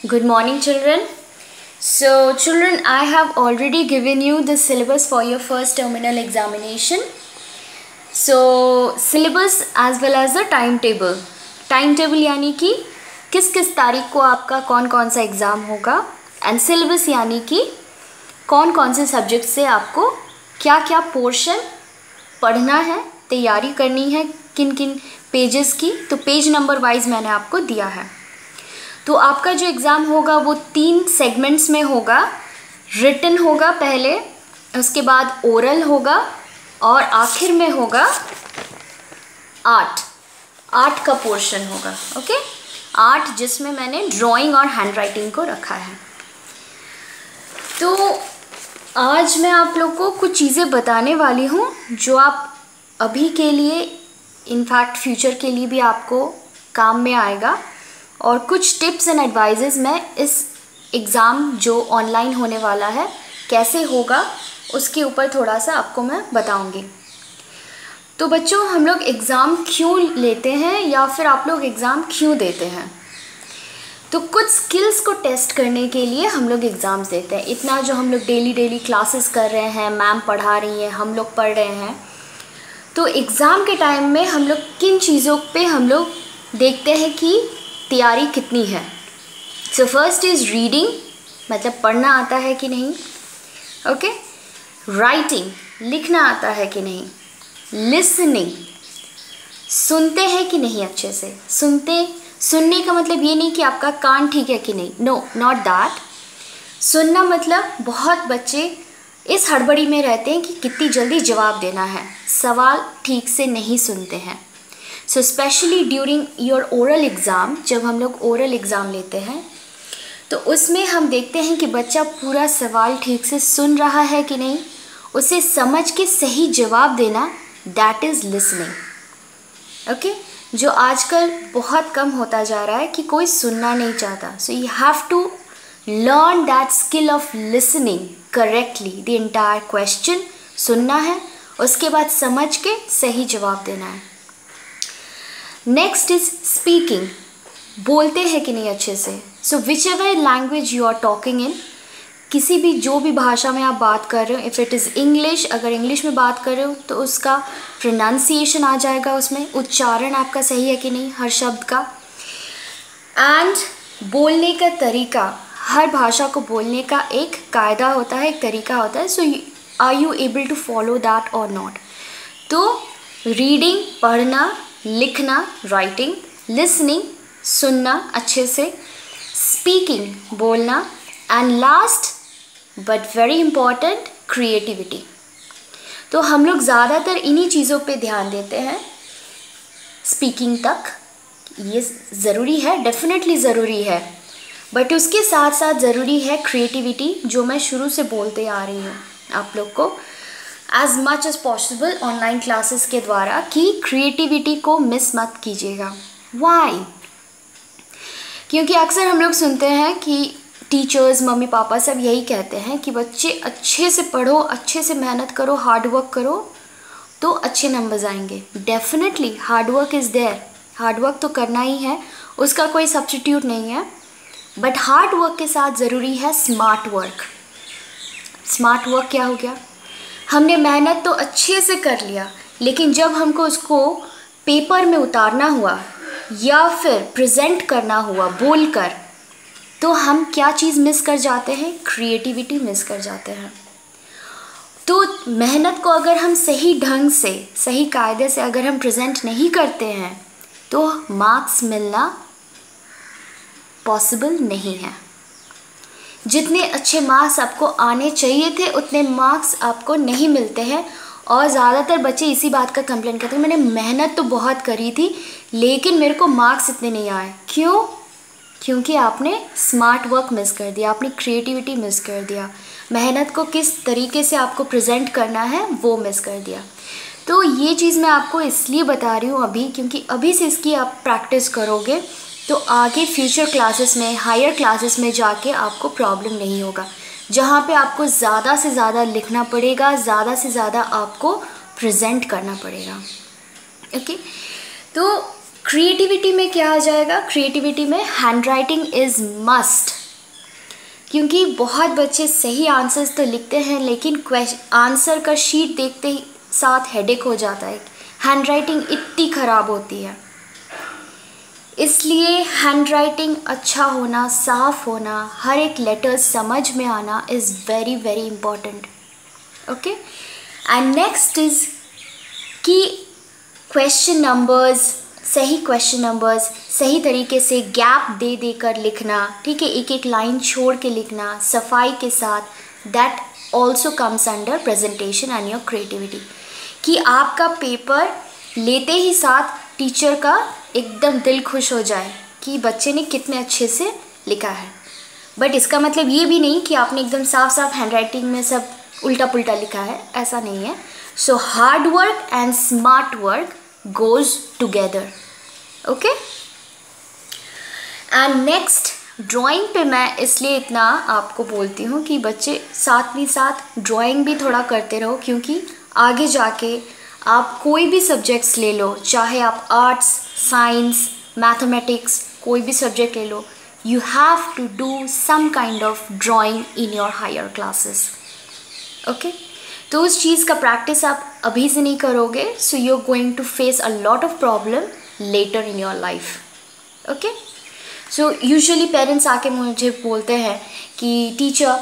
Good morning, children. So, children, I have already given you the syllabus for your first terminal examination. So, syllabus as well as the timetable. Timetable यानी कि किस किस तारीख को आपका कौन कौन सा एग्ज़ाम होगा, एंड सिलेबस यानी कि कौन कौन से सब्जेक्ट से आपको क्या क्या पोर्शन पढ़ना है, तैयारी करनी है, किन किन पेजेस की, तो पेज नंबर वाइज मैंने आपको दिया है। तो आपका जो एग्ज़ाम होगा वो 3 सेगमेंट्स में होगा। रिटन होगा पहले, उसके बाद ओरल होगा और आखिर में होगा आर्ट का पोर्शन होगा। ओके, आर्ट जिसमें मैंने ड्राइंग और हैंड राइटिंग को रखा है। तो आज मैं आप लोग को कुछ चीज़ें बताने वाली हूँ जो आप अभी के लिए, इनफैक्ट फ्यूचर के लिए भी आपको काम में आएगा, और कुछ टिप्स एंड एडवाइजेस मैं इस एग्ज़ाम जो ऑनलाइन होने वाला है कैसे होगा उसके ऊपर थोड़ा सा आपको मैं बताऊंगी। तो बच्चों, हम लोग एग्ज़ाम क्यों लेते हैं या फिर आप लोग एग्ज़ाम क्यों देते हैं? तो कुछ स्किल्स को टेस्ट करने के लिए हम लोग एग्ज़ाम्स देते हैं। इतना जो हम लोग डेली क्लासेस कर रहे हैं, मैम पढ़ा रही हैं, हम लोग पढ़ रहे हैं, तो एग्ज़ाम के टाइम में हम लोग किन चीज़ों पे हम लोग देखते हैं कि तैयारी कितनी है। सो फर्स्ट इज़ रीडिंग, मतलब पढ़ना आता है कि नहीं। ओके, राइटिंग, लिखना आता है कि नहीं। लिसनिंग, सुनते हैं कि नहीं अच्छे से। सुनने का मतलब ये नहीं कि आपका कान ठीक है कि नहीं, नो, नॉट दैट। सुनना मतलब बहुत बच्चे इस हड़बड़ी में रहते हैं कि कितनी जल्दी जवाब देना है, सवाल ठीक से नहीं सुनते हैं। So specially during your oral exam, जब हम लोग ओरल एग्ज़ाम लेते हैं तो उसमें हम देखते हैं कि बच्चा पूरा सवाल ठीक से सुन रहा है कि नहीं, उसे समझ के सही जवाब देना, दैट इज़ लिसनिंग। ओके, जो आजकल बहुत कम होता जा रहा है कि कोई सुनना नहीं चाहता। So you have to learn that skill of listening correctly. The entire question सुनना है, उसके बाद समझ के सही जवाब देना है। नेक्स्ट इज स्पीकिंग, बोलते हैं कि नहीं अच्छे से। So which language you are talking in, किसी भी जो भी भाषा में आप बात कर रहे हो, इफ़ इट इज़ इंग्लिश, अगर इंग्लिश में बात कर रहे हो तो उसका प्रोनाउंसिएशन आ जाएगा, उसमें उच्चारण आपका सही है कि नहीं हर शब्द का। एंड बोलने का तरीका, हर भाषा को बोलने का एक कायदा होता है, एक तरीका होता है। So are you able to follow that और नॉट। तो रीडिंग, पढ़ना, लिखना, राइटिंग, लिसनिंग, सुनना अच्छे से, स्पीकिंग, बोलना, and last but very important, creativity. तो हम लोग ज़्यादातर इन्हीं चीज़ों पे ध्यान देते हैं। स्पीकिंग तक ये ज़रूरी है, डेफिनेटली ज़रूरी है, बट उसके साथ साथ ज़रूरी है क्रिएटिविटी, जो मैं शुरू से बोलते आ रही हूँ आप लोग को as much as possible online classes के द्वारा, कि क्रिएटिविटी को मिस मत कीजिएगा। वाई? क्योंकि अक्सर हम लोग सुनते हैं कि टीचर्स, मम्मी पापा सब यही कहते हैं कि बच्चे अच्छे से पढ़ो, अच्छे से मेहनत करो, हार्ड वर्क करो तो अच्छे नंबर्स आएंगे। Definitely hard work is there, hard work तो करना ही है, उसका कोई सब्स्टिट्यूट नहीं है, बट हार्ड वर्क के साथ ज़रूरी है स्मार्ट वर्क। स्मार्ट वर्क क्या हो गया? हमने मेहनत तो अच्छे से कर लिया, लेकिन जब हमको उसको पेपर में उतारना हुआ या फिर प्रेजेंट करना हुआ बोलकर, तो हम क्या चीज़ मिस कर जाते हैं? क्रिएटिविटी मिस कर जाते हैं। तो मेहनत को अगर हम सही ढंग से, सही कायदे से अगर हम प्रेजेंट नहीं करते हैं तो मार्क्स मिलना पॉसिबल नहीं है। जितने अच्छे मार्क्स आपको आने चाहिए थे उतने मार्क्स आपको नहीं मिलते हैं, और ज़्यादातर बच्चे इसी बात का कंप्लेंट करते हैं, मैंने मेहनत तो बहुत करी थी लेकिन मेरे को मार्क्स इतने नहीं आए। क्यों? क्योंकि आपने स्मार्ट वर्क मिस कर दिया, आपने क्रिएटिविटी मिस कर दिया, मेहनत को किस तरीके से आपको प्रेजेंट करना है वो मिस कर दिया। तो ये चीज़ मैं आपको इसलिए बता रही हूँ अभी, क्योंकि अभी से इसकी आप प्रैक्टिस करोगे तो आगे फ्यूचर क्लासेस में, हायर क्लासेस में जाके आपको प्रॉब्लम नहीं होगा, जहाँ पे आपको ज़्यादा से ज़्यादा लिखना पड़ेगा, ज़्यादा से ज़्यादा आपको प्रेजेंट करना पड़ेगा। ओके, तो क्रिएटिविटी में क्या आ जाएगा? क्रिएटिविटी में हैंड राइटिंग इज़ मस्ट, क्योंकि बहुत बच्चे सही आंसर्स तो लिखते हैं लेकिन आंसर का शीट देखते ही साथ हेडेक हो जाता है, हैंड राइटिंग इतनी ख़राब होती है। इसलिए हैंड राइटिंग अच्छा होना, साफ होना, हर एक लेटर समझ में आना is very very important. Okay, and next is कि क्वेश्चन नंबर्स, सही क्वेश्चन नंबर्स सही तरीके से गैप दे देकर लिखना, ठीक है, एक एक लाइन छोड़ के लिखना सफाई के साथ, that also comes under presentation and your creativity. कि आपका पेपर लेते ही साथ टीचर का एकदम दिल खुश हो जाए कि बच्चे ने कितने अच्छे से लिखा है। बट इसका मतलब ये भी नहीं कि आपने एकदम साफ साफ हैंड राइटिंग में सब उल्टा पुल्टा लिखा है, ऐसा नहीं है। So hard work and smart work goes together. Okay, and next drawing पे मैं इसलिए इतना आपको बोलती हूँ कि बच्चे साथ ही साथ ड्राइंग भी थोड़ा करते रहो, क्योंकि आगे जाके आप कोई भी सब्जेक्ट्स ले लो, चाहे आप आर्ट्स, साइंस, मैथमेटिक्स, कोई भी सब्जेक्ट ले लो, you have to do some kind of drawing in your higher classes. Okay, तो उस चीज़ का प्रैक्टिस आप अभी से नहीं करोगे, so you're going to face a lot of problem later in your life. Okay, so usually parents आके मुझे बोलते हैं कि टीचर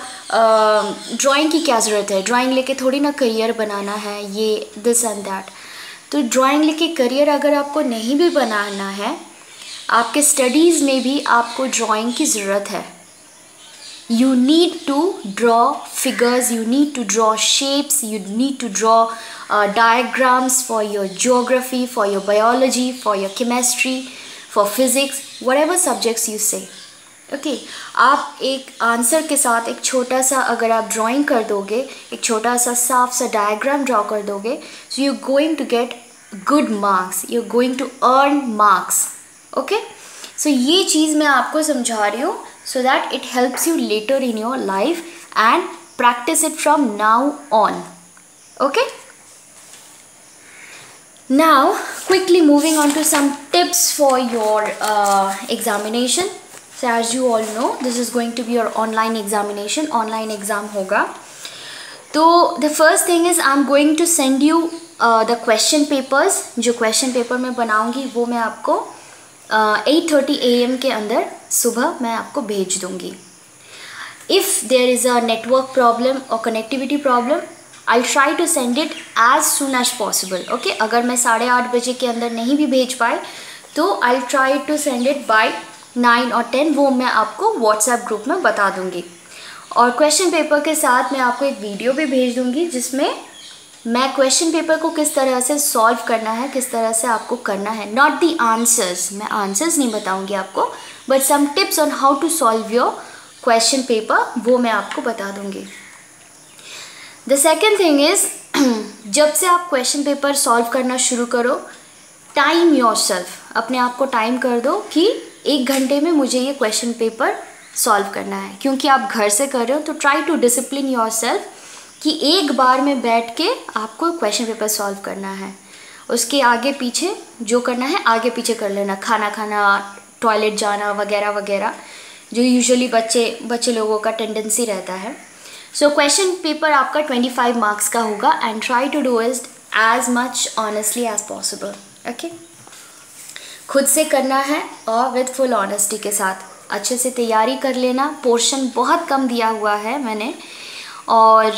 ड्राइंग की क्या ज़रूरत है, ड्राइंग लेके थोड़ी ना करियर बनाना है, ये दिस एंड दैट। तो ड्राइंग लेके करियर अगर आपको नहीं भी बनाना है, आपके स्टडीज़ में भी आपको ड्राइंग की ज़रूरत है। You need to draw figures, you need to draw shapes, you need to draw diagrams for your geography, for your biology, for your chemistry, for physics, whatever subjects you say. Okay, आप एक answer के साथ एक छोटा सा अगर आप drawing कर दोगे, एक छोटा सा साफ सा डायग्राम ड्रॉ कर दोगे, so you going to get good marks, you going to earn marks. Okay, so ये चीज़ मैं आपको समझा रही हूँ so that it helps you later in your life and practice it from now on. Okay, now quickly moving on to some tips for your examination. So as you all know this is going to be your online examination, online exam होगा। तो the first thing is I am going to send you the question papers. जो question paper मैं बनाऊँगी वो मैं आपको 8:30 AM के अंदर सुबह मैं आपको भेज दूँगी। If there is a network problem और connectivity problem, I try to send it as soon as possible. Okay, अगर मैं 8:30 बजे के अंदर नहीं भी भेज पाए तो I try to send it by 9 और 10, वो मैं आपको व्हाट्सएप ग्रुप में बता दूँगी। और क्वेश्चन पेपर के साथ मैं आपको एक वीडियो भी भेज दूँगी जिसमें मैं क्वेश्चन पेपर को किस तरह से सॉल्व करना है, किस तरह से आपको करना है, नॉट दी आंसर्स, मैं आंसर्स नहीं बताऊंगी आपको, but some tips on how to solve your question paper, वो मैं आपको बता दूंगी। द सेकेंड थिंग इज़ जब से आप क्वेश्चन पेपर सॉल्व करना शुरू करो, टाइम योरसेल्फ, अपने आप को टाइम कर दो कि 1 घंटे में मुझे ये क्वेश्चन पेपर सॉल्व करना है। क्योंकि आप घर से कर रहे हो तो ट्राई टू डिसिप्लिन योरसेल्फ कि एक बार में बैठ के आपको क्वेश्चन पेपर सॉल्व करना है। उसके आगे पीछे जो करना है आगे पीछे कर लेना, खाना खाना, टॉयलेट जाना वगैरह वगैरह, जो यूजुअली बच्चे लोगों का टेंडेंसी रहता है। सो क्वेश्चन पेपर आपका 25 मार्क्स का होगा and try to do it as much honestly as possible. Okay, खुद से करना है और विद फुल ऑनेस्टी के साथ अच्छे से तैयारी कर लेना। पोर्शन बहुत कम दिया हुआ है मैंने और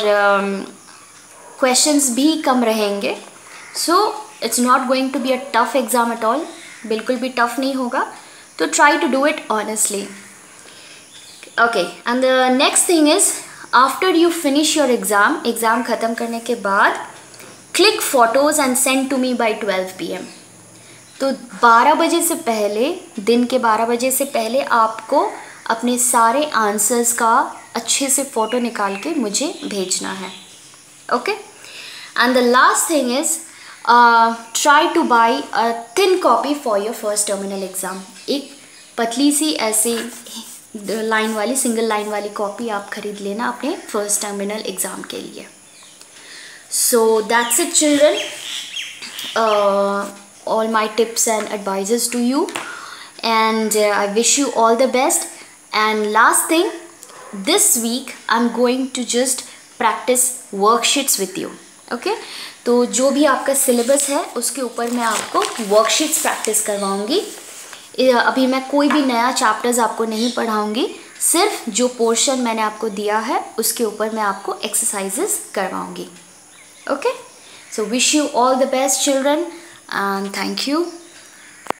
क्वेश्चंस भी कम रहेंगे, so it's not going to be a tough exam at all, बिल्कुल भी टफ नहीं होगा। तो try to do it honestly. Okay, and the next thing is after you finish your exam ख़त्म करने के बाद click photos and send to me by 12 PM। तो 12 बजे से पहले, दिन के 12 बजे से पहले आपको अपने सारे आंसर्स का अच्छे से फ़ोटो निकाल के मुझे भेजना है। Okay, and the last thing is try two by a thin copy for your first terminal exam. एक पतली सी ऐसी लाइन वाली, सिंगल लाइन वाली कॉपी आप खरीद लेना अपने फर्स्ट टर्मिनल एग्ज़ाम के लिए। So that's it children. all my tips and advices to you, and I wish you all the best. And last thing, this week I'm going to just practice worksheets with you. Okay तो जो भी आपका syllabus है उसके ऊपर मैं आपको worksheets practice करवाऊंगी. अभी मैं कोई भी नया चैप्टर्स आपको नहीं पढ़ाऊंगी, सिर्फ जो पोर्शन मैंने आपको दिया है उसके ऊपर मैं आपको एक्सरसाइजेस करवाऊंगी. Okay, so wish you all the best children and thank you.